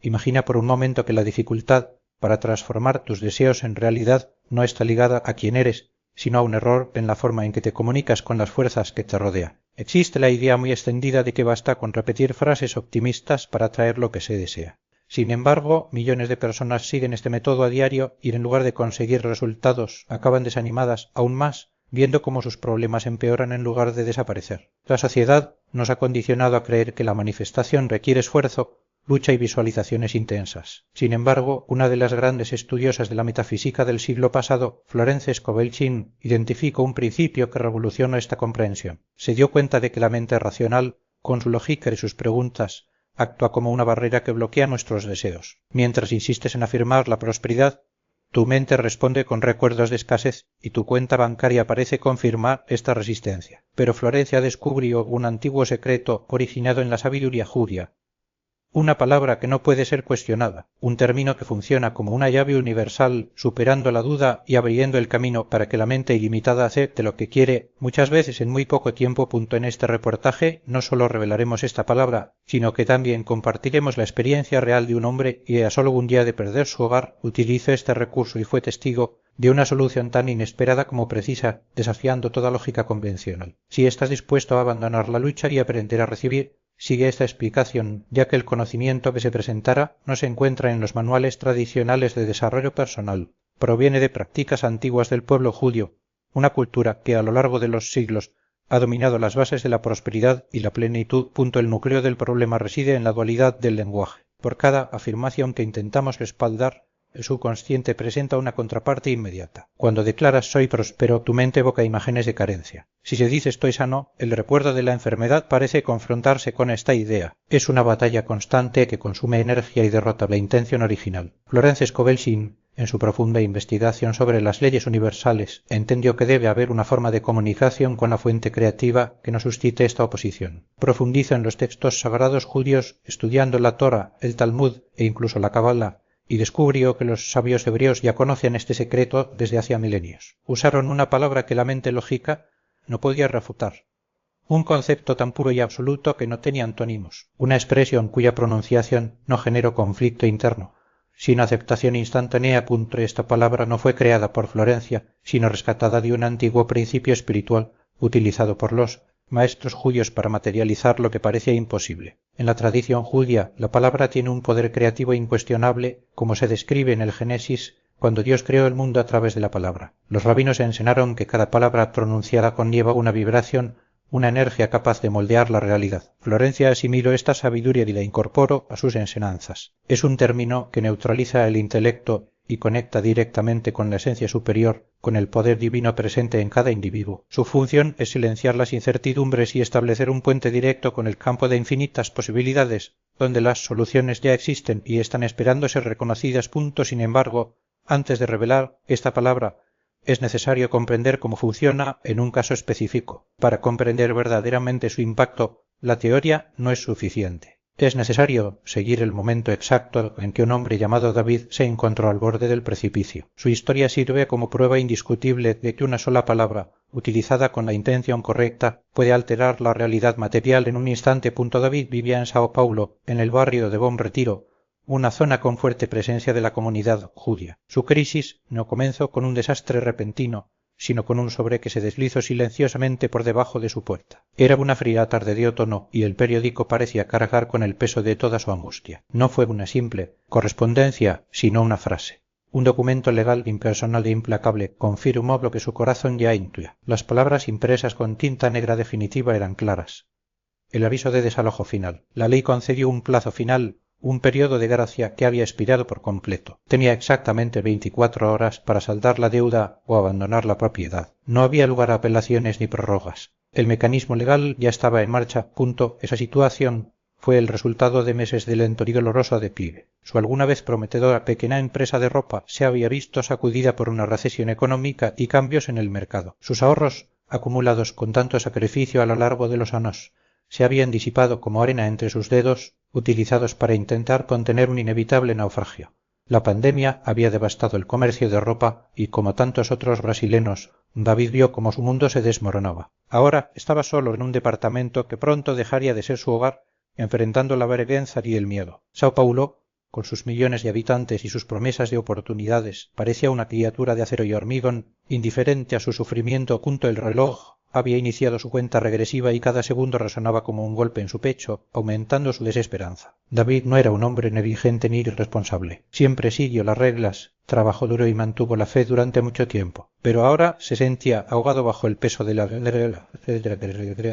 Imagina por un momento que la dificultad para transformar tus deseos en realidad no está ligada a quién eres, sino a un error en la forma en que te comunicas con las fuerzas que te rodean. Existe la idea muy extendida de que basta con repetir frases optimistas para atraer lo que se desea. Sin embargo, millones de personas siguen este método a diario y en lugar de conseguir resultados acaban desanimadas aún más, viendo cómo sus problemas empeoran en lugar de desaparecer. La sociedad nos ha condicionado a creer que la manifestación requiere esfuerzo, lucha y visualizaciones intensas. Sin embargo, una de las grandes estudiosas de la metafísica del siglo pasado, Florence Scovel-Shinn, identificó un principio que revolucionó esta comprensión. Se dio cuenta de que la mente racional, con su lógica y sus preguntas, actúa como una barrera que bloquea nuestros deseos. Mientras insistes en afirmar la prosperidad, tu mente responde con recuerdos de escasez y tu cuenta bancaria parece confirmar esta resistencia. Pero Florencia descubrió un antiguo secreto originado en la sabiduría judía. Una palabra que no puede ser cuestionada, un término que funciona como una llave universal, superando la duda y abriendo el camino para que la mente ilimitada acepte lo que quiere, muchas veces en muy poco tiempo. En este reportaje no solo revelaremos esta palabra, sino que también compartiremos la experiencia real de un hombre que a solo un día de perder su hogar utilizó este recurso y fue testigo de una solución tan inesperada como precisa, desafiando toda lógica convencional. Si estás dispuesto a abandonar la lucha y aprender a recibir, sigue esta explicación, ya que el conocimiento que se presentará no se encuentra en los manuales tradicionales de desarrollo personal, proviene de prácticas antiguas del pueblo judío, una cultura que a lo largo de los siglos ha dominado las bases de la prosperidad y la plenitud. El núcleo del problema reside en la dualidad del lenguaje. Por cada afirmación que intentamos respaldar, el subconsciente presenta una contraparte inmediata. Cuando declaras soy próspero, tu mente evoca imágenes de carencia. Si se dice estoy sano, el recuerdo de la enfermedad parece confrontarse con esta idea. Es una batalla constante que consume energía y derrota la intención original. Florence Scovel-Shinn, en su profunda investigación sobre las leyes universales, entendió que debe haber una forma de comunicación con la fuente creativa que no suscite esta oposición. Profundiza en los textos sagrados judíos, estudiando la Torah, el Talmud e incluso la Kabbalah, y descubrió que los sabios hebreos ya conocen este secreto desde hacía milenios. Usaron una palabra que la mente lógica no podía refutar, un concepto tan puro y absoluto que no tenía antónimos, una expresión cuya pronunciación no generó conflicto interno, sino aceptación instantánea. Esta palabra no fue creada por Florencia, sino rescatada de un antiguo principio espiritual utilizado por los maestros judíos para materializar lo que parecía imposible. En la tradición judía, la palabra tiene un poder creativo incuestionable, como se describe en el Génesis, cuando Dios creó el mundo a través de la palabra. Los rabinos enseñaron que cada palabra pronunciada conlleva una vibración, una energía capaz de moldear la realidad. Florencia asimiló esta sabiduría y la incorporó a sus enseñanzas. Es un término que neutraliza el intelecto y conecta directamente con la esencia superior, con el poder divino presente en cada individuo. Su función es silenciar las incertidumbres y establecer un puente directo con el campo de infinitas posibilidades, donde las soluciones ya existen y están esperando ser reconocidas. Sin embargo, antes de revelar esta palabra, es necesario comprender cómo funciona en un caso específico. Para comprender verdaderamente su impacto, la teoría no es suficiente. Es necesario seguir el momento exacto en que un hombre llamado David se encontró al borde del precipicio. Su historia sirve como prueba indiscutible de que una sola palabra, utilizada con la intención correcta, puede alterar la realidad material en un instante. David vivía en Sao Paulo, en el barrio de Bom Retiro, una zona con fuerte presencia de la comunidad judía. Su crisis no comenzó con un desastre repentino, sino con un sobre que se deslizó silenciosamente por debajo de su puerta. Era una fría tarde de otoño y el periódico parecía cargar con el peso de toda su angustia. No fue una simple correspondencia, sino una frase. Un documento legal, impersonal e implacable confirmó lo que su corazón ya intuía. Las palabras impresas con tinta negra definitiva eran claras. El aviso de desalojo final. La ley concedió un plazo final, un periodo de gracia que había expirado por completo. Tenía exactamente 24 horas para saldar la deuda o abandonar la propiedad. No había lugar a apelaciones ni prórrogas. El mecanismo legal ya estaba en marcha. Esa situación fue el resultado de meses de lento y doloroso declive. Su alguna vez prometedora pequeña empresa de ropa se había visto sacudida por una recesión económica y cambios en el mercado. Sus ahorros, acumulados con tanto sacrificio a lo largo de los años, se habían disipado como arena entre sus dedos, utilizados para intentar contener un inevitable naufragio. La pandemia había devastado el comercio de ropa y, como tantos otros brasileños, David vio cómo su mundo se desmoronaba. Ahora estaba solo en un departamento que pronto dejaría de ser su hogar, enfrentando la vergüenza y el miedo. Sao Paulo con sus millones de habitantes y sus promesas de oportunidades, parecía una criatura de acero y hormigón, indiferente a su sufrimiento. El reloj había iniciado su cuenta regresiva y cada segundo resonaba como un golpe en su pecho, aumentando su desesperanza. David no era un hombre negligente ni irresponsable. Siempre siguió las reglas, trabajó duro y mantuvo la fe durante mucho tiempo. Pero ahora se sentía ahogado bajo el peso de la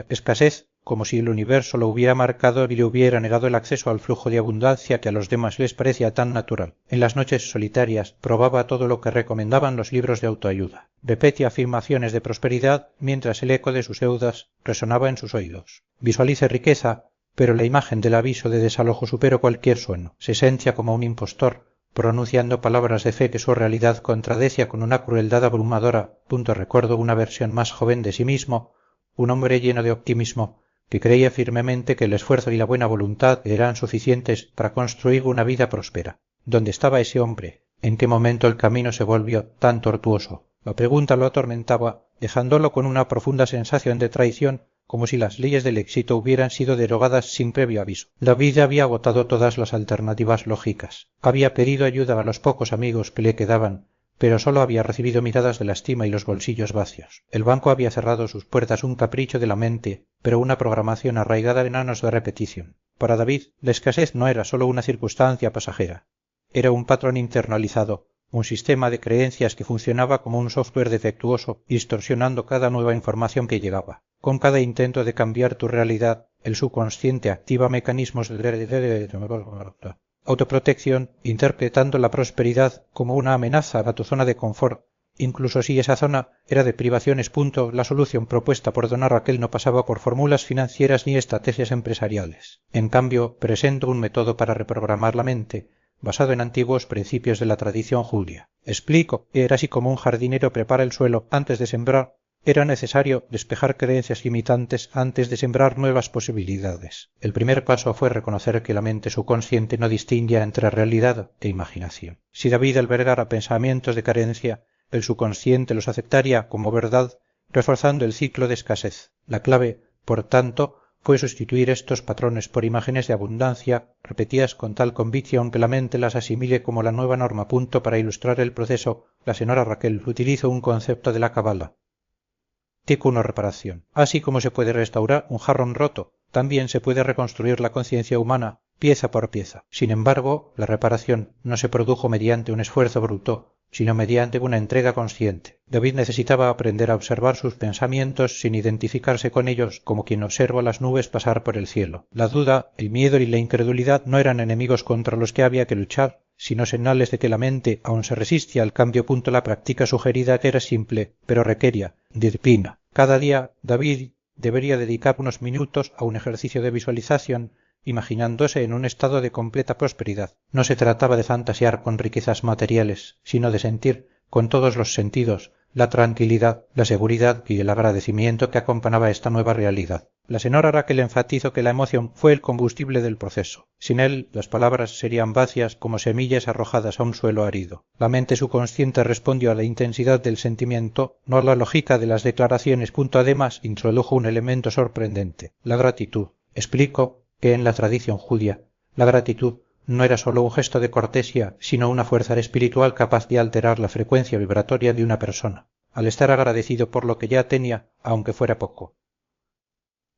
escasez, como si el universo lo hubiera marcado y le hubiera negado el acceso al flujo de abundancia que a los demás les parecía tan natural. En las noches solitarias probaba todo lo que recomendaban los libros de autoayuda. Repetía afirmaciones de prosperidad mientras el eco de sus deudas resonaba en sus oídos. Visualice riqueza, pero la imagen del aviso de desalojo superó cualquier sueño. Se sentía como un impostor, pronunciando palabras de fe que su realidad contradecía con una crueldad abrumadora. Recuerdo una versión más joven de sí mismo, un hombre lleno de optimismo, que creía firmemente que el esfuerzo y la buena voluntad eran suficientes para construir una vida próspera. ¿Dónde estaba ese hombre? ¿En qué momento el camino se volvió tan tortuoso? La pregunta lo atormentaba, dejándolo con una profunda sensación de traición, como si las leyes del éxito hubieran sido derogadas sin previo aviso. David había agotado todas las alternativas lógicas. Había pedido ayuda a los pocos amigos que le quedaban, pero solo había recibido miradas de lástima y los bolsillos vacíos. El banco había cerrado sus puertas, un capricho de la mente, pero una programación arraigada en años de repetición. Para David, la escasez no era solo una circunstancia pasajera. Era un patrón internalizado, un sistema de creencias que funcionaba como un software defectuoso, distorsionando cada nueva información que llegaba. Con cada intento de cambiar tu realidad, el subconsciente activa mecanismos de autoprotección, interpretando la prosperidad como una amenaza a tu zona de confort, incluso si esa zona era de privaciones. La solución propuesta por Dona Raquel no pasaba por fórmulas financieras ni estrategias empresariales. En cambio, presento un método para reprogramar la mente, basado en antiguos principios de la tradición judía. Explico, era así como un jardinero prepara el suelo antes de sembrar. Era necesario despejar creencias limitantes antes de sembrar nuevas posibilidades. El primer paso fue reconocer que la mente subconsciente no distinguía entre realidad e imaginación. Si David albergara pensamientos de carencia, el subconsciente los aceptaría como verdad, reforzando el ciclo de escasez. La clave, por tanto, fue sustituir estos patrones por imágenes de abundancia, repetidas con tal convicción que la mente las asimile como la nueva norma. Para ilustrar el proceso, la señora Raquel utilizó un concepto de la Cábala. Tikkun o reparación. Así como se puede restaurar un jarrón roto, también se puede reconstruir la conciencia humana pieza por pieza. Sin embargo, la reparación no se produjo mediante un esfuerzo bruto, sino mediante una entrega consciente. David necesitaba aprender a observar sus pensamientos sin identificarse con ellos, como quien observa las nubes pasar por el cielo. La duda, el miedo y la incredulidad no eran enemigos contra los que había que luchar, sino señales de que la mente aún se resiste al cambio. La práctica sugerida era simple, pero requería disciplina. Cada día David debería dedicar unos minutos a un ejercicio de visualización, imaginándose en un estado de completa prosperidad. No se trataba de fantasear con riquezas materiales, sino de sentir, con todos los sentidos, la tranquilidad, la seguridad y el agradecimiento que acompañaba esta nueva realidad. La señora Raquel enfatizó que la emoción fue el combustible del proceso. Sin él, las palabras serían vacías como semillas arrojadas a un suelo árido. La mente subconsciente respondió a la intensidad del sentimiento, no a la lógica de las declaraciones. Además, introdujo un elemento sorprendente, la gratitud. Explico que en la tradición judía, la gratitud no era solo un gesto de cortesía, sino una fuerza espiritual capaz de alterar la frecuencia vibratoria de una persona, al estar agradecido por lo que ya tenía, aunque fuera poco.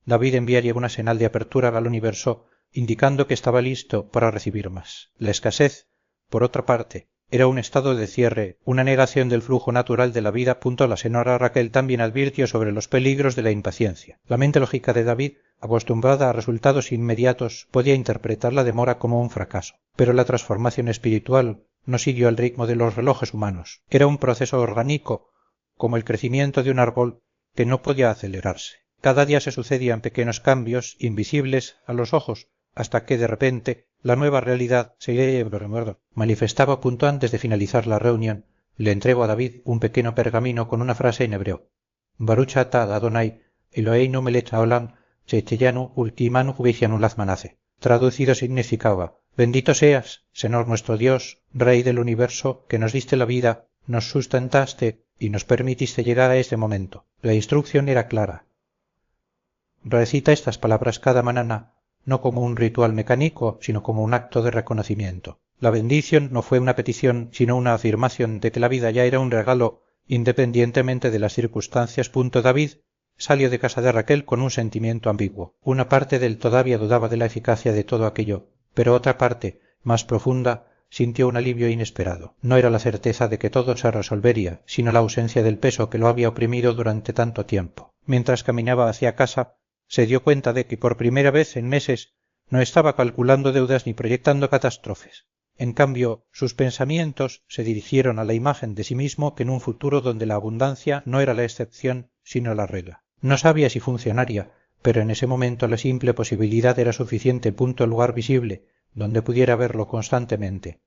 David enviaría una señal de apertura al universo, indicando que estaba listo para recibir más. La escasez, por otra parte, era un estado de cierre, una negación del flujo natural de la vida. La señora Raquel también advirtió sobre los peligros de la impaciencia. La mente lógica de David, acostumbrada a resultados inmediatos, podía interpretar la demora como un fracaso. Pero la transformación espiritual no siguió el ritmo de los relojes humanos. Era un proceso orgánico, como el crecimiento de un árbol, que no podía acelerarse. Cada día se sucedían pequeños cambios, invisibles a los ojos, hasta que de repente la nueva realidad se manifestaba. Antes de finalizar la reunión, le entregó a David un pequeño pergamino con una frase en hebreo: Baruch atah Adonai Eloheinu melech haolam she'teyanu ultimanu ubisianu lazmanace. Traducido significaba: bendito seas, Señor nuestro Dios, Rey del universo, que nos diste la vida, nos sustentaste y nos permitiste llegar a este momento. La instrucción era clara: recita estas palabras cada mañana, no como un ritual mecánico, sino como un acto de reconocimiento. La bendición no fue una petición, sino una afirmación de que la vida ya era un regalo independientemente de las circunstancias. David salió de casa de Raquel con un sentimiento ambiguo. Una parte de él todavía dudaba de la eficacia de todo aquello, pero otra parte, más profunda, sintió un alivio inesperado. No era la certeza de que todo se resolvería, sino la ausencia del peso que lo había oprimido durante tanto tiempo. Mientras caminaba hacia casa, se dio cuenta de que por primera vez en meses no estaba calculando deudas ni proyectando catástrofes. En cambio, sus pensamientos se dirigieron a la imagen de sí mismo que en un futuro donde la abundancia no era la excepción, sino la regla. No sabía si funcionaría, pero en ese momento la simple posibilidad era suficiente. Lugar visible, donde pudiera verlo constantemente.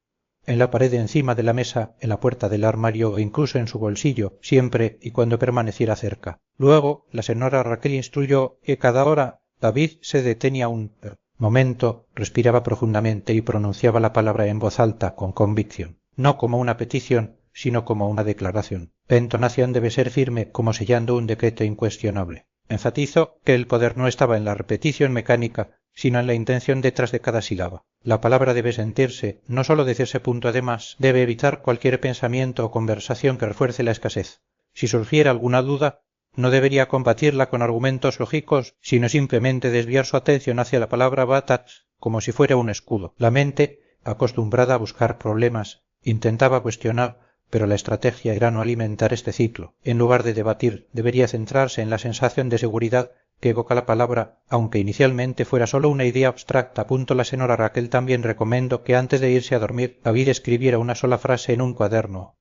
En la pared encima de la mesa, en la puerta del armario o incluso en su bolsillo, siempre y cuando permaneciera cerca. Luego, la señora Raquel instruyó que cada hora David se detenía un momento, respiraba profundamente y pronunciaba la palabra en voz alta, con convicción. No como una petición, sino como una declaración. La entonación debe ser firme, como sellando un decreto incuestionable. Enfatizo que el poder no estaba en la repetición mecánica, sino en la intención detrás de cada sílaba. La palabra debe sentirse, no sólo decirse. Además, debe evitar cualquier pensamiento o conversación que refuerce la escasez. Si surgiera alguna duda, no debería combatirla con argumentos lógicos, sino simplemente desviar su atención hacia la palabra batats, como si fuera un escudo. La mente, acostumbrada a buscar problemas, intentaba cuestionar, pero la estrategia era no alimentar este ciclo. En lugar de debatir, debería centrarse en la sensación de seguridad que evoca la palabra, aunque inicialmente fuera solo una idea abstracta. La señora Raquel también recomendó que antes de irse a dormir, David escribiera una sola frase en un cuaderno.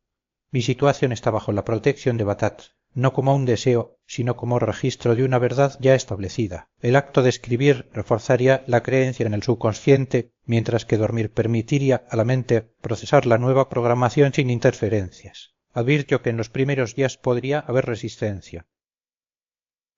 Mi situación está bajo la protección de Batats, no como un deseo, sino como registro de una verdad ya establecida. El acto de escribir reforzaría la creencia en el subconsciente, mientras que dormir permitiría a la mente procesar la nueva programación sin interferencias. Advirtió que en los primeros días podría haber resistencia.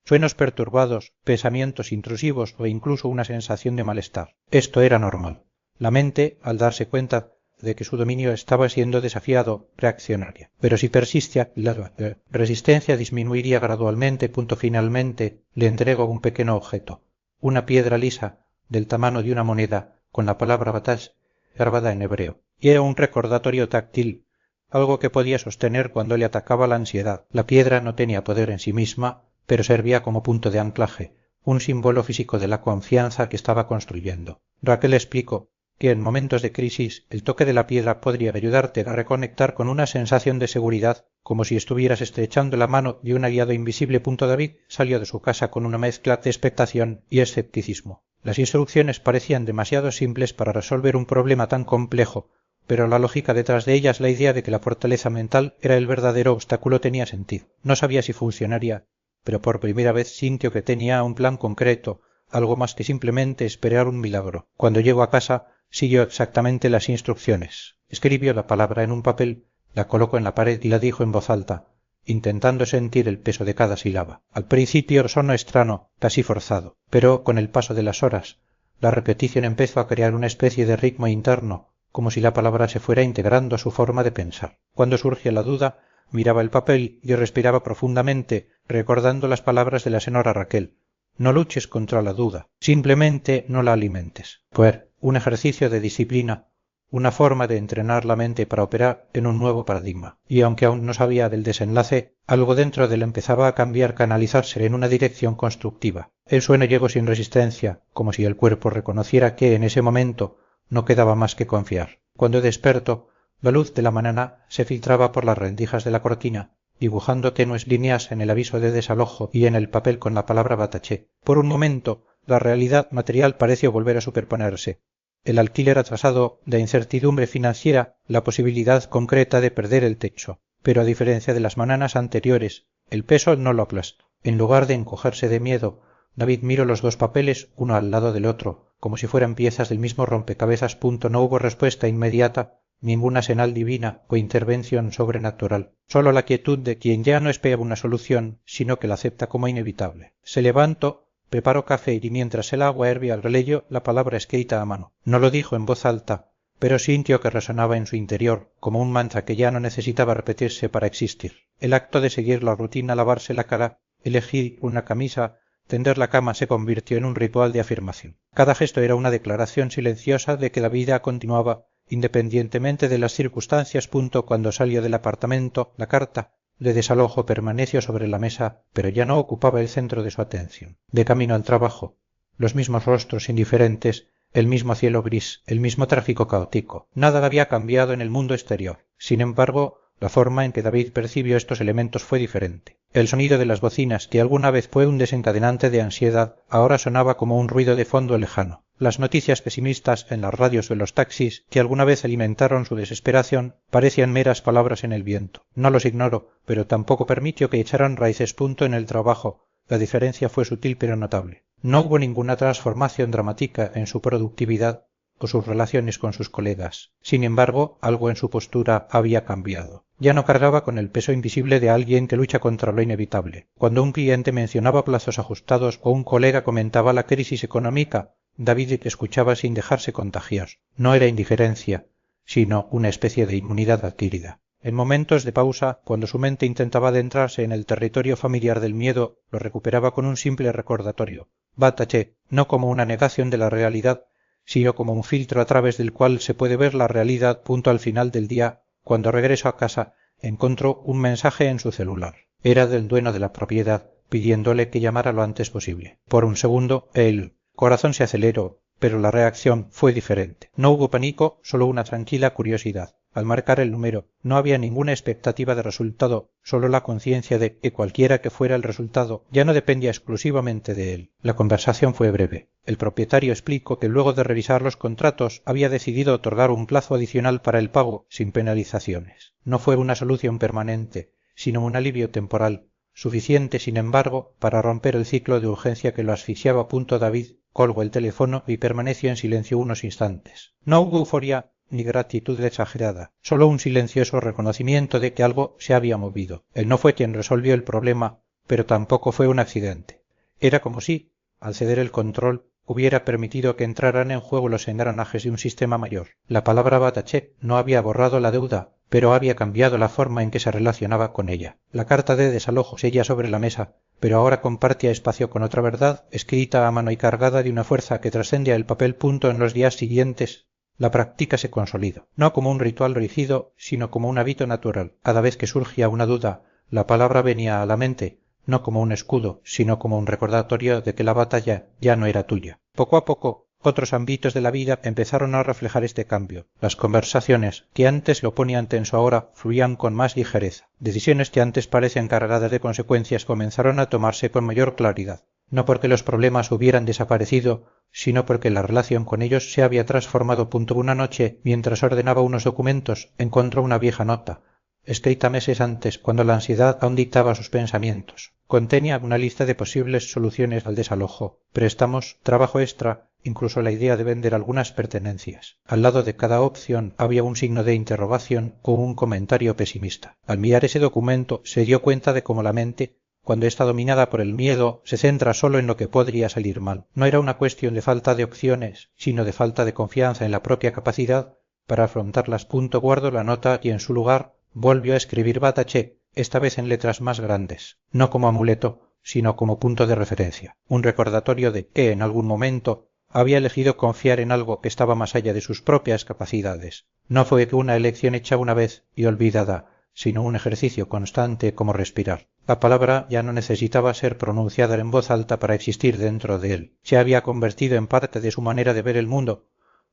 Sueños perturbados, pensamientos intrusivos o incluso una sensación de malestar. Esto era normal. La mente, al darse cuenta de que su dominio estaba siendo desafiado, reaccionaría. Pero si persistía, la resistencia disminuiría gradualmente. Finalmente le entrego un pequeño objeto, una piedra lisa, del tamaño de una moneda, con la palabra batas grabada en hebreo. Y era un recordatorio táctil, algo que podía sostener cuando le atacaba la ansiedad. La piedra no tenía poder en sí misma, pero servía como punto de anclaje, un símbolo físico de la confianza que estaba construyendo. Raquel explicó que en momentos de crisis el toque de la piedra podría ayudarte a reconectar con una sensación de seguridad, como si estuvieras estrechando la mano de un aliado invisible. David salió de su casa con una mezcla de expectación y escepticismo. Las instrucciones parecían demasiado simples para resolver un problema tan complejo, pero la lógica detrás de ellas, la idea de que la fortaleza mental era el verdadero obstáculo, tenía sentido. No sabía si funcionaría, pero por primera vez sintió que tenía un plan concreto, algo más que simplemente esperar un milagro. Cuando llegó a casa, siguió exactamente las instrucciones. Escribió la palabra en un papel, la colocó en la pared y la dijo en voz alta, intentando sentir el peso de cada sílaba. Al principio sonó extraño, casi forzado, pero con el paso de las horas, la repetición empezó a crear una especie de ritmo interno, como si la palabra se fuera integrando a su forma de pensar. Cuando surgía la duda, miraba el papel y respiraba profundamente, recordando las palabras de la señora Raquel. No luches contra la duda, simplemente no la alimentes. Pues un ejercicio de disciplina, una forma de entrenar la mente para operar en un nuevo paradigma. Y aunque aún no sabía del desenlace, algo dentro de él empezaba a cambiar, canalizarse en una dirección constructiva. El sueño llegó sin resistencia, como si el cuerpo reconociera que en ese momento no quedaba más que confiar. Cuando despertó, la luz de la mañana se filtraba por las rendijas de la cortina, dibujando tenues líneas en el aviso de desalojo y en el papel con la palabra bataché. Por un momento, la realidad material pareció volver a superponerse. El alquiler atrasado, la incertidumbre financiera, la posibilidad concreta de perder el techo. Pero a diferencia de las mañanas anteriores, el peso no lo aplastó. En lugar de encogerse de miedo, David miró los dos papeles uno al lado del otro, como si fueran piezas del mismo rompecabezas. No hubo respuesta inmediata, ninguna señal divina o intervención sobrenatural, solo la quietud de quien ya no espera una solución, sino que la acepta como inevitable. Se levantó, preparó café y mientras el agua hervía al releyo, la palabra escrita a mano. No lo dijo en voz alta, pero sintió que resonaba en su interior, como un mantra que ya no necesitaba repetirse para existir. El acto de seguir la rutina, lavarse la cara, elegir una camisa, tender la cama, se convirtió en un ritual de afirmación. Cada gesto era una declaración silenciosa de que la vida continuaba independientemente de las circunstancias. Cuando salió del apartamento, la carta de desalojo permaneció sobre la mesa, pero ya no ocupaba el centro de su atención. De camino al trabajo, los mismos rostros indiferentes, el mismo cielo gris, el mismo tráfico caótico. Nada había cambiado en el mundo exterior. Sin embargo, la forma en que David percibió estos elementos fue diferente. El sonido de las bocinas, que alguna vez fue un desencadenante de ansiedad, ahora sonaba como un ruido de fondo lejano. Las noticias pesimistas en las radios de los taxis, que alguna vez alimentaron su desesperación, parecían meras palabras en el viento. No los ignoro, pero tampoco permitió que echaran raíces. En el trabajo, la diferencia fue sutil pero notable. No hubo ninguna transformación dramática en su productividad o sus relaciones con sus colegas. Sin embargo, algo en su postura había cambiado. Ya no cargaba con el peso invisible de alguien que lucha contra lo inevitable. Cuando un cliente mencionaba plazos ajustados o un colega comentaba la crisis económica, David escuchaba sin dejarse contagiar. No era indiferencia, sino una especie de inmunidad adquirida. En momentos de pausa, cuando su mente intentaba adentrarse en el territorio familiar del miedo, lo recuperaba con un simple recordatorio. Va taché, no como una negación de la realidad, sino como un filtro a través del cual se puede ver la realidad. Al final del día, cuando regresó a casa, encontró un mensaje en su celular. Era del dueño de la propiedad, pidiéndole que llamara lo antes posible. Por un segundo, el corazón se aceleró, pero la reacción fue diferente. No hubo pánico, solo una tranquila curiosidad. Al marcar el número, no había ninguna expectativa de resultado, solo la conciencia de que cualquiera que fuera el resultado, ya no dependía exclusivamente de él. La conversación fue breve. El propietario explicó que luego de revisar los contratos había decidido otorgar un plazo adicional para el pago, sin penalizaciones. No fue una solución permanente, sino un alivio temporal, suficiente, sin embargo, para romper el ciclo de urgencia que lo asfixiaba. David colgó el teléfono y permaneció en silencio unos instantes. No hubo euforia ni gratitud exagerada, solo un silencioso reconocimiento de que algo se había movido. Él no fue quien resolvió el problema, pero tampoco fue un accidente. Era como si, al ceder el control, hubiera permitido que entraran en juego los engranajes de un sistema mayor. La palabra Bataché no había borrado la deuda, pero había cambiado la forma en que se relacionaba con ella. La carta de desalojo seguía sobre la mesa, pero ahora compartía espacio con otra verdad, escrita a mano y cargada de una fuerza que trascendía el papel. En los días siguientes, la práctica se consolidó, no como un ritual rígido, sino como un hábito natural. Cada vez que surgía una duda, la palabra venía a la mente, no como un escudo, sino como un recordatorio de que la batalla ya no era tuya. Poco a poco, otros ámbitos de la vida empezaron a reflejar este cambio. Las conversaciones, que antes lo ponían tenso, ahora fluían con más ligereza. Decisiones que antes parecían cargadas de consecuencias comenzaron a tomarse con mayor claridad. No porque los problemas hubieran desaparecido, sino porque la relación con ellos se había transformado. Una noche, mientras ordenaba unos documentos, encontró una vieja nota, escrita meses antes, cuando la ansiedad aún dictaba sus pensamientos. Contenía una lista de posibles soluciones al desalojo, préstamos, trabajo extra, incluso la idea de vender algunas pertenencias. Al lado de cada opción había un signo de interrogación o un comentario pesimista. Al mirar ese documento se dio cuenta de cómo la mente, cuando está dominada por el miedo, se centra solo en lo que podría salir mal. No era una cuestión de falta de opciones, sino de falta de confianza en la propia capacidad para afrontarlas. Guardó la nota y en su lugar volvió a escribir Bataché, esta vez en letras más grandes, no como amuleto, sino como punto de referencia. Un recordatorio de que, en algún momento, había elegido confiar en algo que estaba más allá de sus propias capacidades. No fue que una elección hecha una vez y olvidada, sino un ejercicio constante como respirar. La palabra ya no necesitaba ser pronunciada en voz alta para existir dentro de él. Se había convertido en parte de su manera de ver el mundo,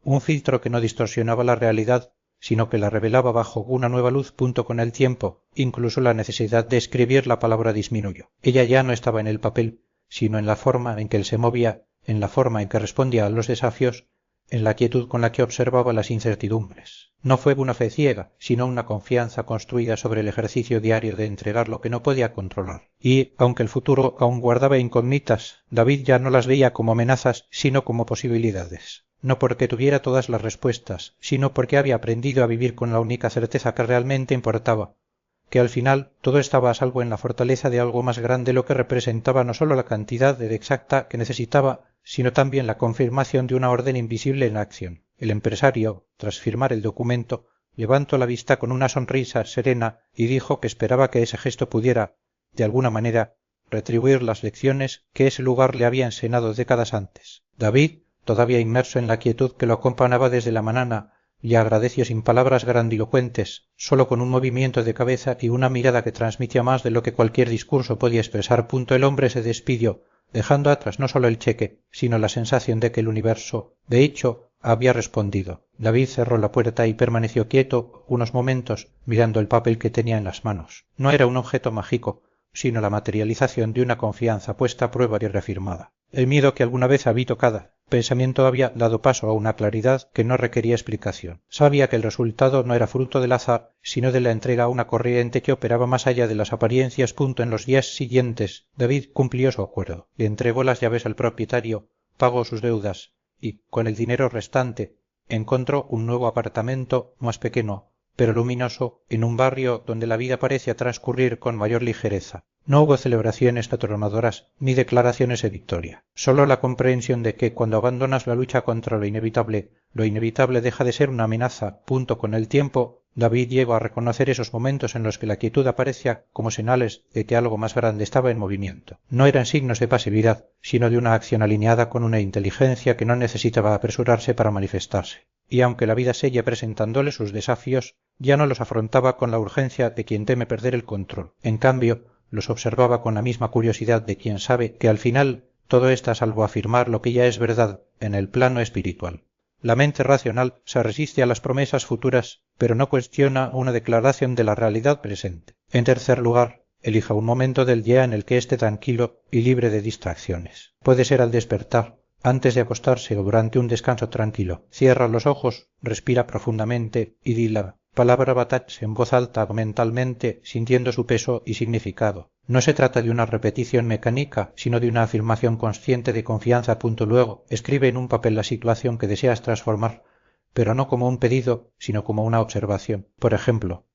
un filtro que no distorsionaba la realidad, sino que la revelaba bajo una nueva luz. Con el tiempo, incluso la necesidad de escribir la palabra disminuyó. Ella ya no estaba en el papel, sino en la forma en que él se movía, en la forma en que respondía a los desafíos, en la quietud con la que observaba las incertidumbres. No fue una fe ciega, sino una confianza construida sobre el ejercicio diario de entregar lo que no podía controlar. Y, aunque el futuro aún guardaba incógnitas, David ya no las veía como amenazas, sino como posibilidades. No porque tuviera todas las respuestas, sino porque había aprendido a vivir con la única certeza que realmente importaba, que al final todo estaba a salvo en la fortaleza de algo más grande, lo que representaba no solo la cantidad de exacta que necesitaba, sino también la confirmación de una orden invisible en acción. El empresario, tras firmar el documento, levantó la vista con una sonrisa serena y dijo que esperaba que ese gesto pudiera, de alguna manera, retribuir las lecciones que ese lugar le había enseñado décadas antes. David, todavía inmerso en la quietud que lo acompañaba desde la mañana, le agradeció sin palabras grandilocuentes, sólo con un movimiento de cabeza y una mirada que transmitía más de lo que cualquier discurso podía expresar. El hombre se despidió, dejando atrás no sólo el cheque, sino la sensación de que el universo, de hecho, había respondido. David cerró la puerta y permaneció quieto unos momentos mirando el papel que tenía en las manos. No era un objeto mágico, sino la materialización de una confianza puesta a prueba y reafirmada. El miedo que alguna vez había tocado pensamiento había dado paso a una claridad que no requería explicación. Sabía que el resultado no era fruto del azar, sino de la entrega a una corriente que operaba más allá de las apariencias. En los días siguientes, David cumplió su acuerdo. Le entregó las llaves al propietario, pagó sus deudas y, con el dinero restante, encontró un nuevo apartamento más pequeño, pero luminoso, en un barrio donde la vida parece transcurrir con mayor ligereza. No hubo celebraciones atronadoras ni declaraciones de victoria. Sólo la comprensión de que, cuando abandonas la lucha contra lo inevitable deja de ser una amenaza. Con el tiempo, David llegó a reconocer esos momentos en los que la quietud aparecía como señales de que algo más grande estaba en movimiento. No eran signos de pasividad, sino de una acción alineada con una inteligencia que no necesitaba apresurarse para manifestarse. Y aunque la vida seguía presentándole sus desafíos, ya no los afrontaba con la urgencia de quien teme perder el control. En cambio, los observaba con la misma curiosidad de quien sabe que al final todo está salvo afirmar lo que ya es verdad en el plano espiritual. La mente racional se resiste a las promesas futuras, pero no cuestiona una declaración de la realidad presente. En tercer lugar, elija un momento del día en el que esté tranquilo y libre de distracciones. Puede ser al despertar, antes de acostarse o durante un descanso tranquilo. Cierra los ojos, respira profundamente y di la palabra Batats en voz alta o mentalmente, sintiendo su peso y significado. No se trata de una repetición mecánica, sino de una afirmación consciente de confianza. Luego, escribe en un papel la situación que deseas transformar, pero no como un pedido, sino como una observación. Por ejemplo,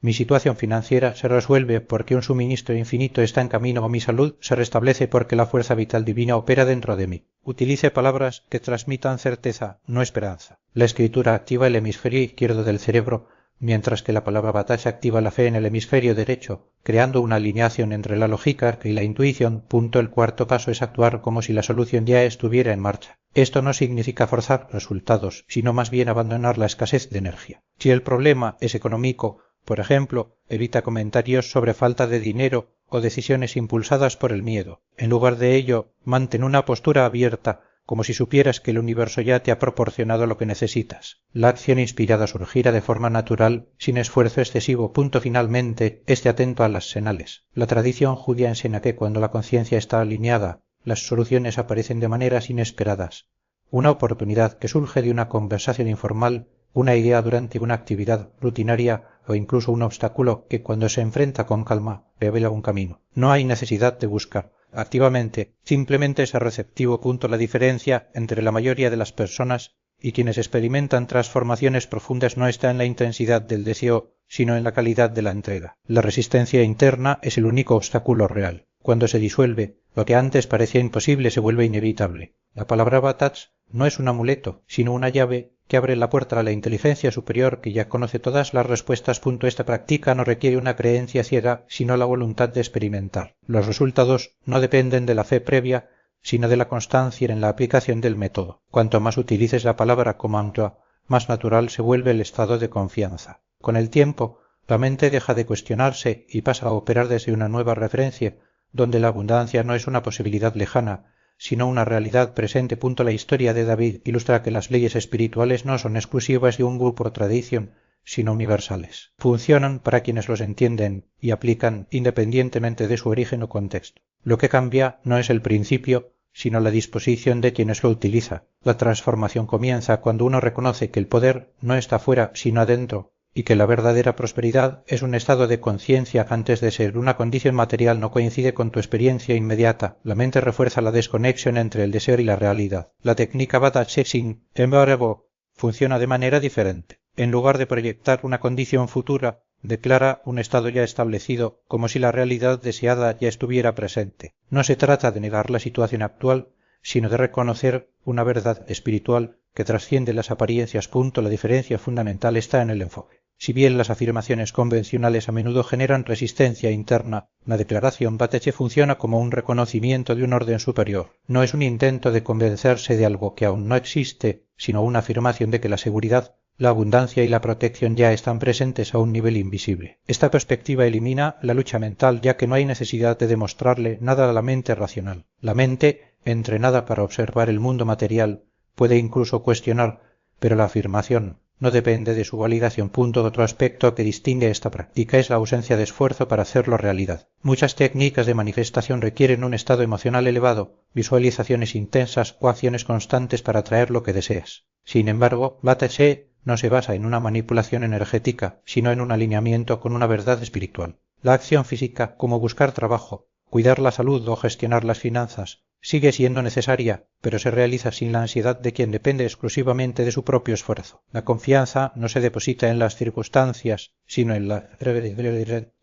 mi situación financiera se resuelve porque un suministro infinito está en camino, o mi salud se restablece porque la fuerza vital divina opera dentro de mí. Utilice palabras que transmitan certeza, no esperanza. La escritura activa el hemisferio izquierdo del cerebro, mientras que la palabra batalla activa la fe en el hemisferio derecho, creando una alineación entre la lógica y la intuición. El cuarto paso es actuar como si la solución ya estuviera en marcha. Esto no significa forzar resultados, sino más bien abandonar la escasez de energía. Si el problema es económico, por ejemplo, evita comentarios sobre falta de dinero o decisiones impulsadas por el miedo. En lugar de ello, mantén una postura abierta, como si supieras que el universo ya te ha proporcionado lo que necesitas. La acción inspirada surgirá de forma natural, sin esfuerzo excesivo. Finalmente, esté atento a las señales. La tradición judía enseña que cuando la conciencia está alineada, las soluciones aparecen de maneras inesperadas. Una oportunidad que surge de una conversación informal, una idea durante una actividad rutinaria o incluso un obstáculo que, cuando se enfrenta con calma, revela un camino. No hay necesidad de buscar activamente, simplemente ser receptivo. La diferencia entre la mayoría de las personas y quienes experimentan transformaciones profundas no está en la intensidad del deseo, sino en la calidad de la entrega. La resistencia interna es el único obstáculo real. Cuando se disuelve, lo que antes parecía imposible se vuelve inevitable. La palabra Batats no es un amuleto, sino una llave que abre la puerta a la inteligencia superior que ya conoce todas las respuestas. Esta práctica no requiere una creencia ciega, sino la voluntad de experimentar. Los resultados no dependen de la fe previa, sino de la constancia en la aplicación del método. Cuanto más utilices la palabra como mantra, más natural se vuelve el estado de confianza. Con el tiempo, la mente deja de cuestionarse y pasa a operar desde una nueva referencia, donde la abundancia no es una posibilidad lejana, sino una realidad presente. La historia de David ilustra que las leyes espirituales no son exclusivas de un grupo o tradición, sino universales. Funcionan para quienes los entienden y aplican independientemente de su origen o contexto. Lo que cambia no es el principio, sino la disposición de quienes lo utiliza. La transformación comienza cuando uno reconoce que el poder no está fuera, sino adentro, y que la verdadera prosperidad es un estado de conciencia que, antes de ser una condición material, no coincide con tu experiencia inmediata. La mente refuerza la desconexión entre el deseo y la realidad. La técnica Batats, sin embargo, funciona de manera diferente. En lugar de proyectar una condición futura, declara un estado ya establecido, como si la realidad deseada ya estuviera presente. No se trata de negar la situación actual, sino de reconocer una verdad espiritual que trasciende las apariencias. La diferencia fundamental está en el enfoque. Si bien las afirmaciones convencionales a menudo generan resistencia interna, la declaración Batache funciona como un reconocimiento de un orden superior. No es un intento de convencerse de algo que aún no existe, sino una afirmación de que la seguridad, la abundancia y la protección ya están presentes a un nivel invisible. Esta perspectiva elimina la lucha mental, ya que no hay necesidad de demostrarle nada a la mente racional. La mente, entrenada para observar el mundo material, puede incluso cuestionar, pero la afirmación no depende de su validación. Otro aspecto que distingue esta práctica es la ausencia de esfuerzo para hacerlo realidad. Muchas técnicas de manifestación requieren un estado emocional elevado, visualizaciones intensas o acciones constantes para atraer lo que deseas. Sin embargo, Batache no se basa en una manipulación energética, sino en un alineamiento con una verdad espiritual. La acción física, como buscar trabajo, cuidar la salud o gestionar las finanzas, sigue siendo necesaria, pero se realiza sin la ansiedad de quien depende exclusivamente de su propio esfuerzo. La confianza no se deposita en las circunstancias, sino en la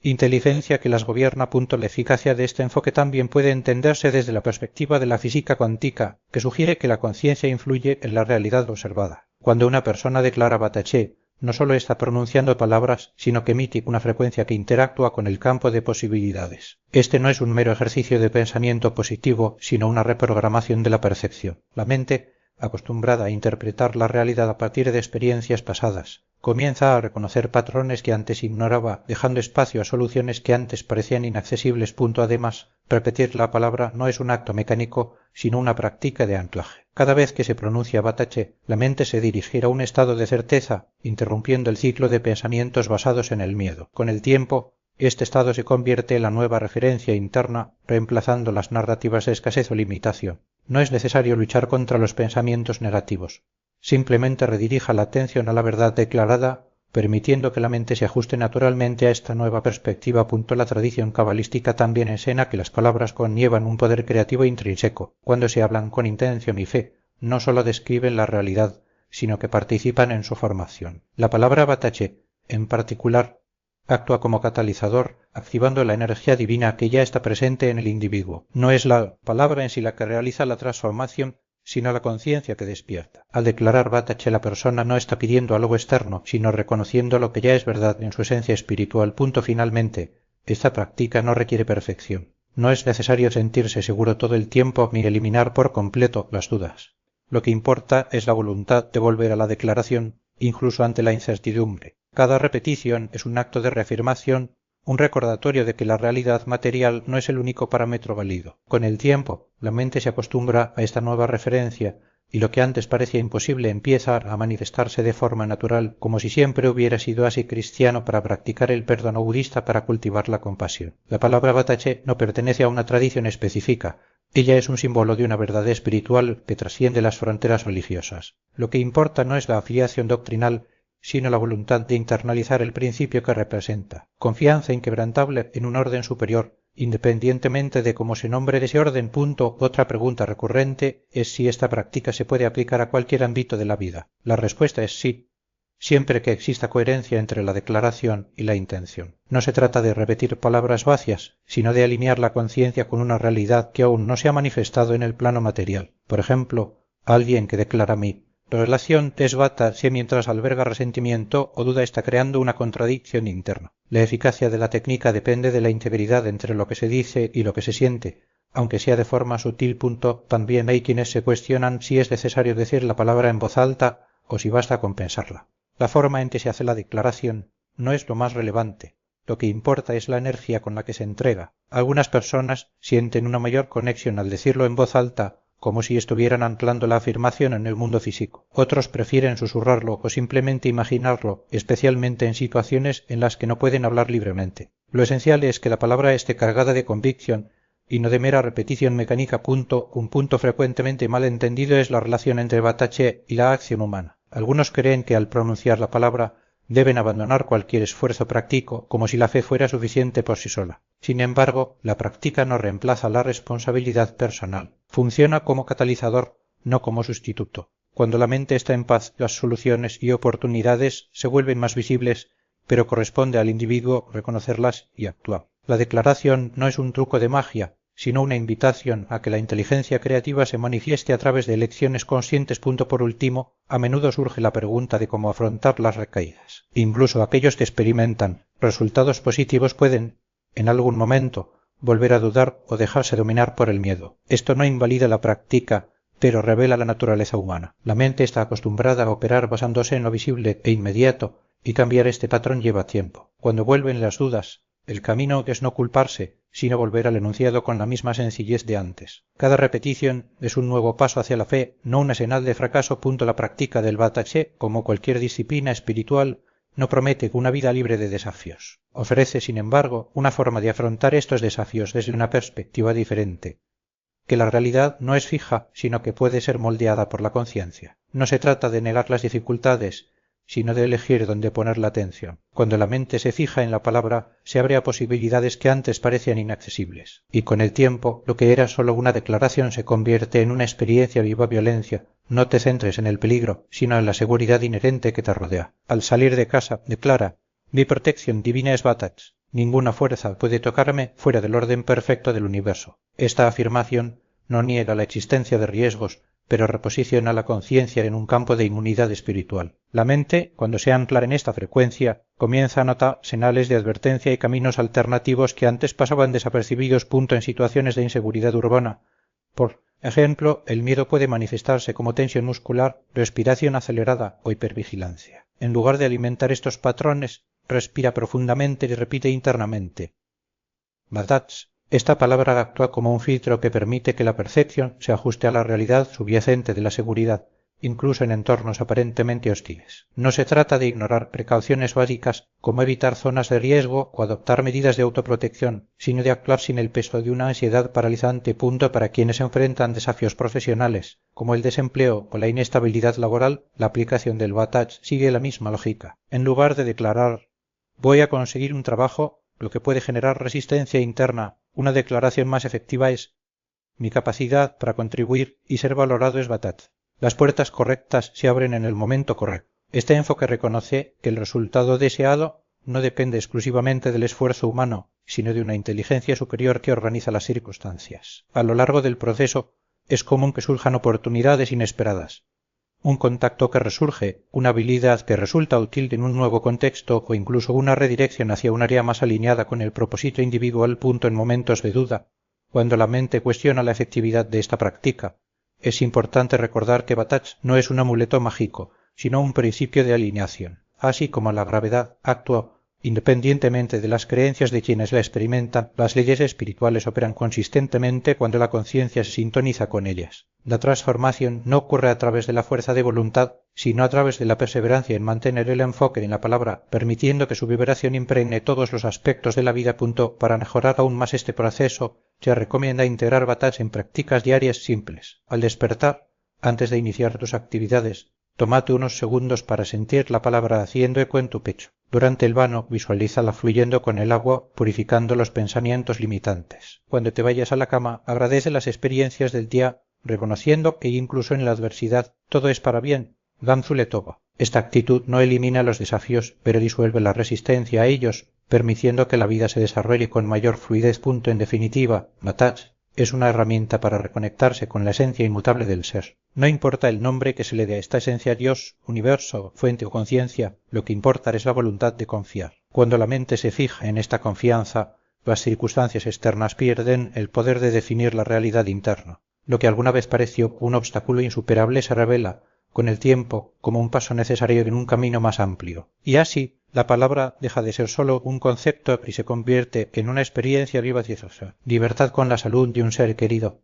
inteligencia que las gobierna. La eficacia de este enfoque también puede entenderse desde la perspectiva de la física cuántica, que sugiere que la conciencia influye en la realidad observada. Cuando una persona declara Batache, no solo está pronunciando palabras, sino que emite una frecuencia que interactúa con el campo de posibilidades. Este no es un mero ejercicio de pensamiento positivo, sino una reprogramación de la percepción. La mente, acostumbrada a interpretar la realidad a partir de experiencias pasadas, comienza a reconocer patrones que antes ignoraba, dejando espacio a soluciones que antes parecían inaccesibles. Además, repetir la palabra no es un acto mecánico, sino una práctica de anclaje. Cada vez que se pronuncia Batache, la mente se dirigirá a un estado de certeza, interrumpiendo el ciclo de pensamientos basados en el miedo. Con el tiempo, este estado se convierte en la nueva referencia interna, reemplazando las narrativas de escasez o limitación. No es necesario luchar contra los pensamientos negativos. Simplemente redirija la atención a la verdad declarada, permitiendo que la mente se ajuste naturalmente a esta nueva perspectiva. La tradición cabalística también enseña que las palabras conllevan un poder creativo intrínseco. Cuando se hablan con intención y fe, no solo describen la realidad, sino que participan en su formación. La palabra Batache, en particular, actúa como catalizador, activando la energía divina que ya está presente en el individuo. No es la palabra en sí la que realiza la transformación, sino la conciencia que despierta. Al declarar Batache, la persona no está pidiendo algo externo, sino reconociendo lo que ya es verdad en su esencia espiritual. Finalmente, esta práctica no requiere perfección. No es necesario sentirse seguro todo el tiempo ni eliminar por completo las dudas. Lo que importa es la voluntad de volver a la declaración, incluso ante la incertidumbre. Cada repetición es un acto de reafirmación, un recordatorio de que la realidad material no es el único parámetro válido. Con el tiempo, la mente se acostumbra a esta nueva referencia y lo que antes parecía imposible empieza a manifestarse de forma natural, como si siempre hubiera sido así cristiano para practicar el perdón o budista para cultivar la compasión. La palabra Batache no pertenece a una tradición específica. Ella es un símbolo de una verdad espiritual que trasciende las fronteras religiosas. Lo que importa no es la afiliación doctrinal, sino la voluntad de internalizar el principio que representa. Confianza inquebrantable en un orden superior, independientemente de cómo se nombre ese orden. Otra pregunta recurrente es si esta práctica se puede aplicar a cualquier ámbito de la vida. La respuesta es sí, siempre que exista coherencia entre la declaración y la intención. No se trata de repetir palabras vacías, sino de alinear la conciencia con una realidad que aún no se ha manifestado en el plano material. Por ejemplo, alguien que declara mi relación es Batache mientras alberga resentimiento o duda está creando una contradicción interna. La eficacia de la técnica depende de la integridad entre lo que se dice y lo que se siente, aunque sea de forma sutil. También hay quienes se cuestionan si es necesario decir la palabra en voz alta o si basta con pensarla. La forma en que se hace la declaración no es lo más relevante. Lo que importa es la energía con la que se entrega. Algunas personas sienten una mayor conexión al decirlo en voz alta, como si estuvieran anclando la afirmación en el mundo físico. Otros prefieren susurrarlo o simplemente imaginarlo, especialmente en situaciones en las que no pueden hablar libremente. Lo esencial es que la palabra esté cargada de convicción y no de mera repetición mecánica. Un punto frecuentemente mal entendido es la relación entre Batache y la acción humana. Algunos creen que al pronunciar la palabra deben abandonar cualquier esfuerzo práctico, como si la fe fuera suficiente por sí sola. Sin embargo, la práctica no reemplaza la responsabilidad personal. Funciona como catalizador, no como sustituto. Cuando la mente está en paz, las soluciones y oportunidades se vuelven más visibles, pero corresponde al individuo reconocerlas y actuar. La declaración no es un truco de magia, sino una invitación a que la inteligencia creativa se manifieste a través de elecciones conscientes. Por último, a menudo surge la pregunta de cómo afrontar las recaídas. Incluso aquellos que experimentan resultados positivos pueden, en algún momento, volver a dudar o dejarse dominar por el miedo. Esto no invalida la práctica, pero revela la naturaleza humana. La mente está acostumbrada a operar basándose en lo visible e inmediato, y cambiar este patrón lleva tiempo. Cuando vuelven las dudas, el camino es no culparse, sino volver al enunciado con la misma sencillez de antes. Cada repetición es un nuevo paso hacia la fe, no una señal de fracaso. La práctica del Bataché, como cualquier disciplina espiritual, no promete una vida libre de desafíos. Ofrece, sin embargo, una forma de afrontar estos desafíos desde una perspectiva diferente, que la realidad no es fija, sino que puede ser moldeada por la conciencia. No se trata de negar las dificultades, sino de elegir dónde poner la atención. Cuando la mente se fija en la palabra, se abre a posibilidades que antes parecían inaccesibles. Y con el tiempo, lo que era solo una declaración se convierte en una experiencia viva violencia. No te centres en el peligro, sino en la seguridad inherente que te rodea. Al salir de casa, declara: mi protección divina es Batats. Ninguna fuerza puede tocarme fuera del orden perfecto del universo. Esta afirmación no niega la existencia de riesgos, pero reposiciona la conciencia en un campo de inmunidad espiritual. La mente, cuando se ancla en esta frecuencia, comienza a notar señales de advertencia y caminos alternativos que antes pasaban desapercibidos. En situaciones de inseguridad urbana. Por ejemplo, el miedo puede manifestarse como tensión muscular, respiración acelerada o hipervigilancia. En lugar de alimentar estos patrones, respira profundamente y repite internamente: Batats. Esta palabra actúa como un filtro que permite que la percepción se ajuste a la realidad subyacente de la seguridad, incluso en entornos aparentemente hostiles. No se trata de ignorar precauciones básicas como evitar zonas de riesgo o adoptar medidas de autoprotección, sino de actuar sin el peso de una ansiedad paralizante. Para quienes enfrentan desafíos profesionales, como el desempleo o la inestabilidad laboral, la aplicación del Batats sigue la misma lógica. En lugar de declarar «voy a conseguir un trabajo», lo que puede generar resistencia interna, una declaración más efectiva es: mi capacidad para contribuir y ser valorado es Batats. Las puertas correctas se abren en el momento correcto. Este enfoque reconoce que el resultado deseado no depende exclusivamente del esfuerzo humano, sino de una inteligencia superior que organiza las circunstancias. A lo largo del proceso es común que surjan oportunidades inesperadas. Un contacto que resurge, una habilidad que resulta útil en un nuevo contexto o incluso una redirección hacia un área más alineada con el propósito individual. En momentos de duda, cuando la mente cuestiona la efectividad de esta práctica, es importante recordar que Batats no es un amuleto mágico, sino un principio de alineación. Así como la gravedad actúa independientemente de las creencias de quienes la experimentan, las leyes espirituales operan consistentemente cuando la conciencia se sintoniza con ellas. La transformación no ocurre a través de la fuerza de voluntad, sino a través de la perseverancia en mantener el enfoque en la palabra, permitiendo que su vibración impregne todos los aspectos de la vida. Para mejorar aún más este proceso, se recomienda integrar Batats en prácticas diarias simples. Al despertar, antes de iniciar tus actividades, tómate unos segundos para sentir la palabra haciendo eco en tu pecho. Durante el vano, visualízala fluyendo con el agua, purificando los pensamientos limitantes. Cuando te vayas a la cama, agradece las experiencias del día, reconociendo que incluso en la adversidad todo es para bien. Gamzu Letova. Esta actitud no elimina los desafíos, pero disuelve la resistencia a ellos, permitiendo que la vida se desarrolle con mayor fluidez. En definitiva, Batats es una herramienta para reconectarse con la esencia inmutable del ser. No importa el nombre que se le dé a esta esencia: Dios, universo, fuente o conciencia, lo que importa es la voluntad de confiar. Cuando la mente se fija en esta confianza, las circunstancias externas pierden el poder de definir la realidad interna. Lo que alguna vez pareció un obstáculo insuperable se revela, con el tiempo, como un paso necesario en un camino más amplio. Y así, la palabra deja de ser solo un concepto y se convierte en una experiencia viva y gozosa. Libertad con la salud de un ser querido.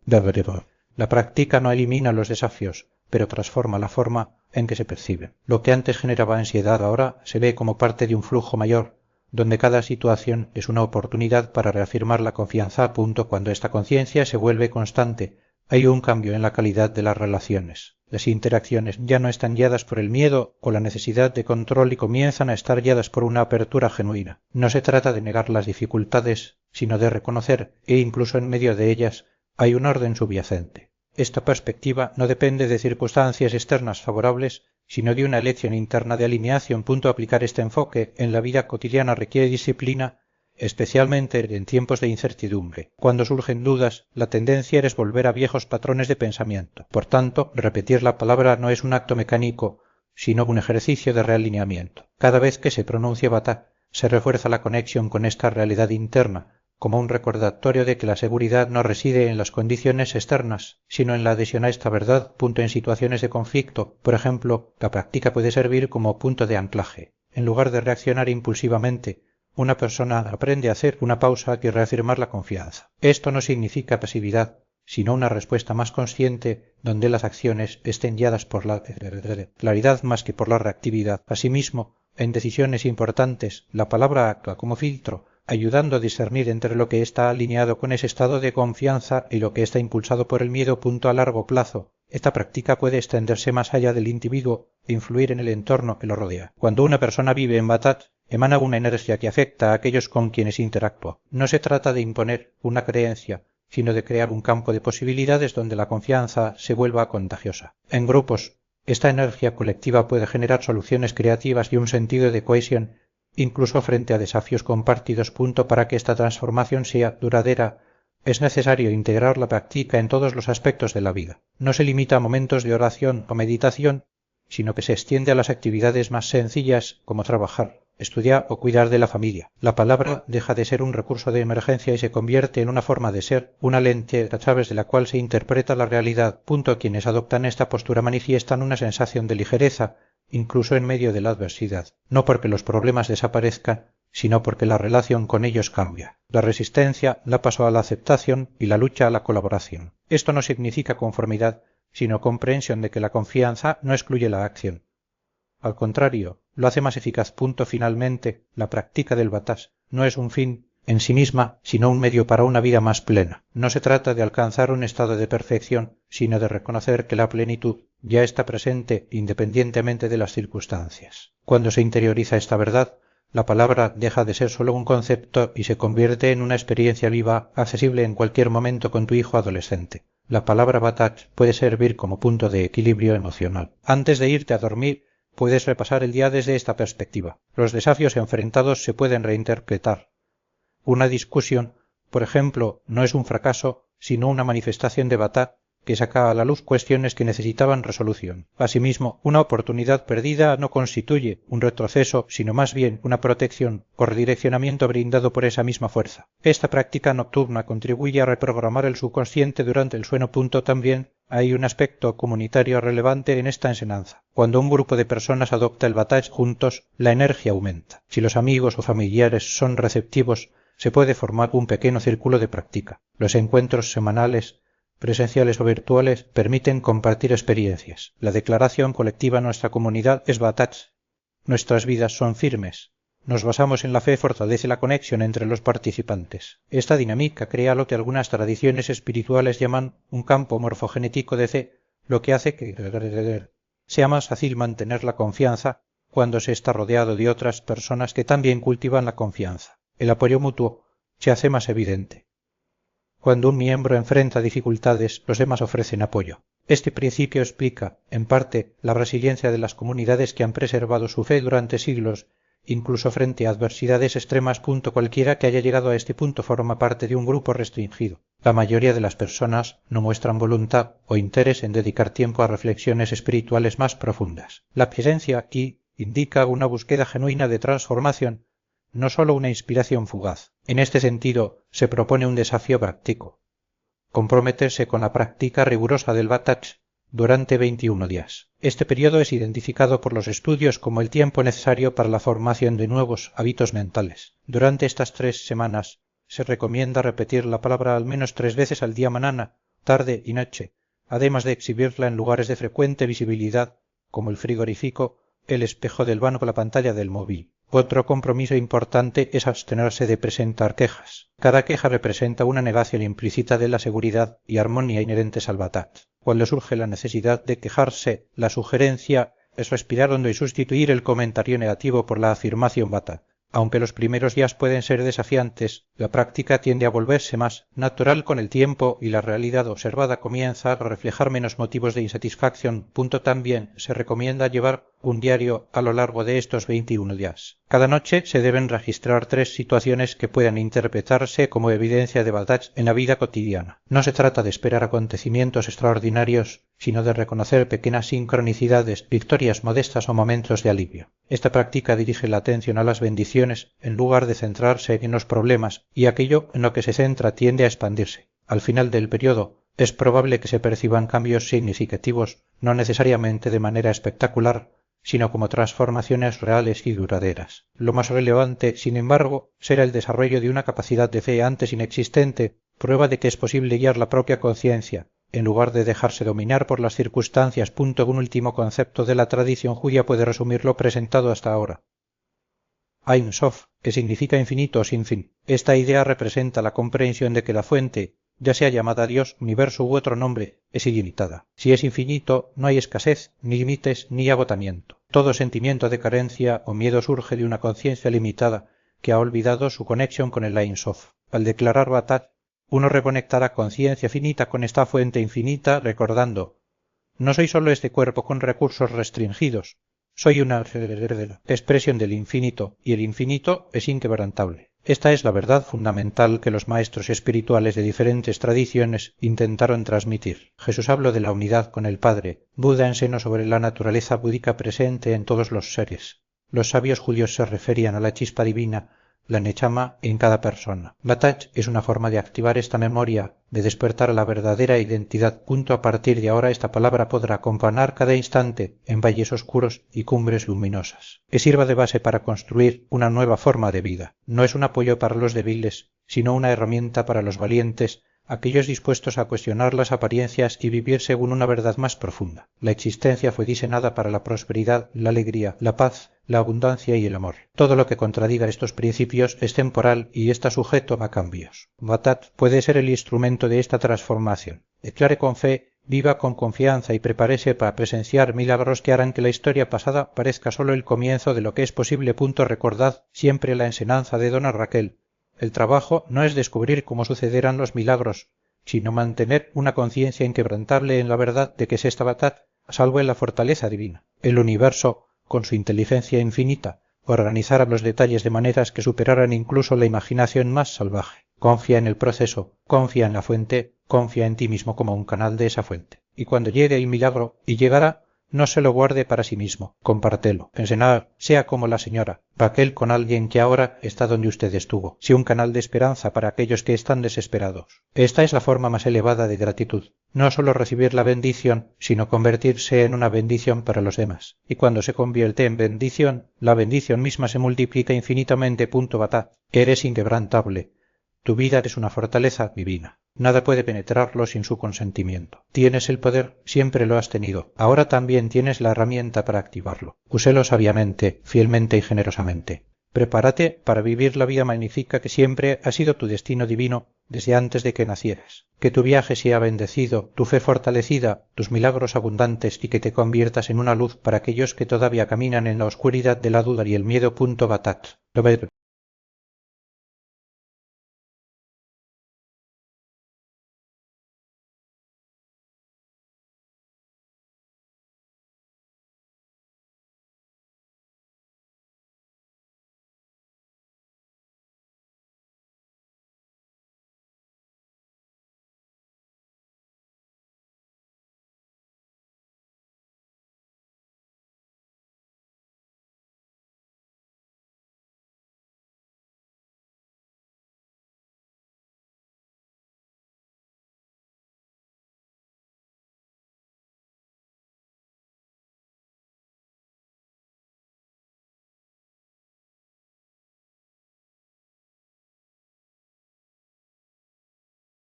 La práctica no elimina los desafíos, pero transforma la forma en que se perciben. Lo que antes generaba ansiedad ahora se ve como parte de un flujo mayor, donde cada situación es una oportunidad para reafirmar la confianza. Cuando esta conciencia se vuelve constante, hay un cambio en la calidad de las relaciones. Las interacciones ya no están guiadas por el miedo o la necesidad de control y comienzan a estar guiadas por una apertura genuina. No se trata de negar las dificultades, sino de reconocer que incluso en medio de ellas hay un orden subyacente. Esta perspectiva no depende de circunstancias externas favorables, sino de una elección interna de alineación. Aplicar este enfoque en la vida cotidiana requiere disciplina especialmente en tiempos de incertidumbre. Cuando surgen dudas, la tendencia es volver a viejos patrones de pensamiento. Por tanto, repetir la palabra no es un acto mecánico, sino un ejercicio de realineamiento. Cada vez que se pronuncia Bata, se refuerza la conexión con esta realidad interna, como un recordatorio de que la seguridad no reside en las condiciones externas, sino en la adhesión a esta verdad. En situaciones de conflicto, por ejemplo, la práctica puede servir como punto de anclaje. En lugar de reaccionar impulsivamente, una persona aprende a hacer una pausa y reafirmar la confianza. Esto no significa pasividad, sino una respuesta más consciente donde las acciones estén guiadas por la claridad más que por la reactividad. Asimismo, en decisiones importantes, la palabra actúa como filtro, ayudando a discernir entre lo que está alineado con ese estado de confianza y lo que está impulsado por el miedo. A largo plazo, esta práctica puede extenderse más allá del individuo e influir en el entorno que lo rodea. Cuando una persona vive en Batat, emana una energía que afecta a aquellos con quienes interactúa. No se trata de imponer una creencia, sino de crear un campo de posibilidades donde la confianza se vuelva contagiosa. En grupos, esta energía colectiva puede generar soluciones creativas y un sentido de cohesión, incluso frente a desafíos compartidos. Para que esta transformación sea duradera, es necesario integrar la práctica en todos los aspectos de la vida. No se limita a momentos de oración o meditación, sino que se extiende a las actividades más sencillas como trabajar, estudiar o cuidar de la familia. La palabra deja de ser un recurso de emergencia y se convierte en una forma de ser, una lente a través de la cual se interpreta la realidad. Quienes adoptan esta postura manifiestan una sensación de ligereza, incluso en medio de la adversidad, no porque los problemas desaparezcan, sino porque la relación con ellos cambia. La resistencia da paso a la aceptación y la lucha a la colaboración. Esto no significa conformidad, sino comprensión de que la confianza no excluye la acción. Al contrario, lo hace más eficaz. Finalmente, la práctica del batás no es un fin en sí misma, sino un medio para una vida más plena. No se trata de alcanzar un estado de perfección, sino de reconocer que la plenitud ya está presente independientemente de las circunstancias. Cuando se interioriza esta verdad, la palabra deja de ser solo un concepto y se convierte en una experiencia viva, accesible en cualquier momento con tu hijo adolescente. La palabra batach puede servir como punto de equilibrio emocional. Antes de irte a dormir, puedes repasar el día desde esta perspectiva. Los desafíos enfrentados se pueden reinterpretar. Una discusión, por ejemplo, no es un fracaso, sino una manifestación de batach que saca a la luz cuestiones que necesitaban resolución. Asimismo, una oportunidad perdida no constituye un retroceso, sino más bien una protección o redireccionamiento brindado por esa misma fuerza. Esta práctica nocturna contribuye a reprogramar el subconsciente durante el sueño. También hay un aspecto comunitario relevante en esta enseñanza. Cuando un grupo de personas adopta el batach juntos, la energía aumenta. Si los amigos o familiares son receptivos, se puede formar un pequeño círculo de práctica. Los encuentros semanales, presenciales o virtuales, permiten compartir experiencias. La declaración colectiva en nuestra comunidad es batach. Nuestras vidas son firmes. Nos basamos en la fe, fortalece la conexión entre los participantes. Esta dinámica crea lo que algunas tradiciones espirituales llaman un campo morfogenético de fe, lo que hace que sea más fácil mantener la confianza cuando se está rodeado de otras personas que también cultivan la confianza. El apoyo mutuo se hace más evidente. Cuando un miembro enfrenta dificultades, los demás ofrecen apoyo. Este principio explica, en parte, la resiliencia de las comunidades que han preservado su fe durante siglos, incluso frente a adversidades extremas. Cualquiera que haya llegado a este punto forma parte de un grupo restringido. La mayoría de las personas no muestran voluntad o interés en dedicar tiempo a reflexiones espirituales más profundas. La presencia aquí indica una búsqueda genuina de transformación, no solo una inspiración fugaz. En este sentido, se propone un desafío práctico: comprometerse con la práctica rigurosa del batach durante 21 días. Este periodo es identificado por los estudios como el tiempo necesario para la formación de nuevos hábitos mentales. Durante estas 3 semanas se recomienda repetir la palabra al menos 3 veces al día, mañana, tarde y noche, además de exhibirla en lugares de frecuente visibilidad como el frigorífico, el espejo del baño o la pantalla del móvil. Otro compromiso importante es abstenerse de presentar quejas. Cada queja representa una negación implícita de la seguridad y armonía inherentes al batach. Cuando surge la necesidad de quejarse, la sugerencia es respirar hondo y sustituir el comentario negativo por la afirmación batach. Aunque los primeros días pueden ser desafiantes, la práctica tiende a volverse más natural con el tiempo y la realidad observada comienza a reflejar menos motivos de insatisfacción. También se recomienda llevar un diario a lo largo de estos 21 días. Cada noche se deben registrar 3 situaciones que puedan interpretarse como evidencia de bondad en la vida cotidiana. No se trata de esperar acontecimientos extraordinarios, sino de reconocer pequeñas sincronicidades, victorias modestas o momentos de alivio. Esta práctica dirige la atención a las bendiciones en lugar de centrarse en los problemas, y aquello en lo que se centra tiende a expandirse. Al final del periodo es probable que se perciban cambios significativos, no necesariamente de manera espectacular, sino como transformaciones reales y duraderas. Lo más relevante, sin embargo, será el desarrollo de una capacidad de fe antes inexistente, prueba de que es posible guiar la propia conciencia, en lugar de dejarse dominar por las circunstancias. Un último concepto de la tradición judía puede resumir lo presentado hasta ahora. Ein Sof, que significa infinito o sin fin. Esta idea representa la comprensión de que la fuente, ya sea llamada Dios, universo u otro nombre, es ilimitada. Si es infinito, no hay escasez, ni límites, ni agotamiento. Todo sentimiento de carencia o miedo surge de una conciencia limitada que ha olvidado su conexión con el Ein Sof. Al declarar Batat, uno reconectará conciencia finita con esta fuente infinita, recordando: no soy solo este cuerpo con recursos restringidos, soy una expresión del infinito, y el infinito es inquebrantable. Esta es la verdad fundamental que los maestros espirituales de diferentes tradiciones intentaron transmitir. Jesús habló de la unidad con el Padre. Buda enseñó sobre la naturaleza búdica presente en todos los seres. Los sabios judíos se referían a la chispa divina, la nechama, en cada persona. Batat es una forma de activar esta memoria, de despertar a la verdadera identidad. A partir de ahora esta palabra podrá acompañar cada instante en valles oscuros y cumbres luminosas. Que sirva de base para construir una nueva forma de vida. No es un apoyo para los débiles, sino una herramienta para los valientes, aquellos dispuestos a cuestionar las apariencias y vivir según una verdad más profunda. La existencia fue diseñada para la prosperidad, la alegría, la paz, la abundancia y el amor. Todo lo que contradiga estos principios es temporal y está sujeto a cambios. Batat puede ser el instrumento de esta transformación. Declare con fe, viva con confianza y prepárese para presenciar milagros que harán que la historia pasada parezca solo el comienzo de lo que es posible. Recordad siempre la enseñanza de dona Raquel. El trabajo no es descubrir cómo sucederán los milagros, sino mantener una conciencia inquebrantable en la verdad de que es esta Batat, a salvo en la fortaleza divina. El universo, con su inteligencia infinita, organizara los detalles de maneras que superaran incluso la imaginación más salvaje. Confía en el proceso, confía en la fuente, confía en ti mismo como un canal de esa fuente. Y cuando llegue el milagro, y llegará, no se lo guarde para sí mismo, compártelo. Enseñar, sea como la señora Raquel con alguien que ahora está donde usted estuvo. Sea un canal de esperanza para aquellos que están desesperados. Esta es la forma más elevada de gratitud. No solo recibir la bendición, sino convertirse en una bendición para los demás. Y cuando se convierte en bendición, la bendición misma se multiplica infinitamente. Batat, eres inquebrantable. Tu vida es una fortaleza divina. Nada puede penetrarlo sin su consentimiento. Tienes el poder, siempre lo has tenido. Ahora también tienes la herramienta para activarlo. Úselo sabiamente, fielmente y generosamente. Prepárate para vivir la vida magnífica que siempre ha sido tu destino divino desde antes de que nacieras. Que tu viaje sea bendecido, tu fe fortalecida, tus milagros abundantes y que te conviertas en una luz para aquellos que todavía caminan en la oscuridad de la duda y el miedo. Batat.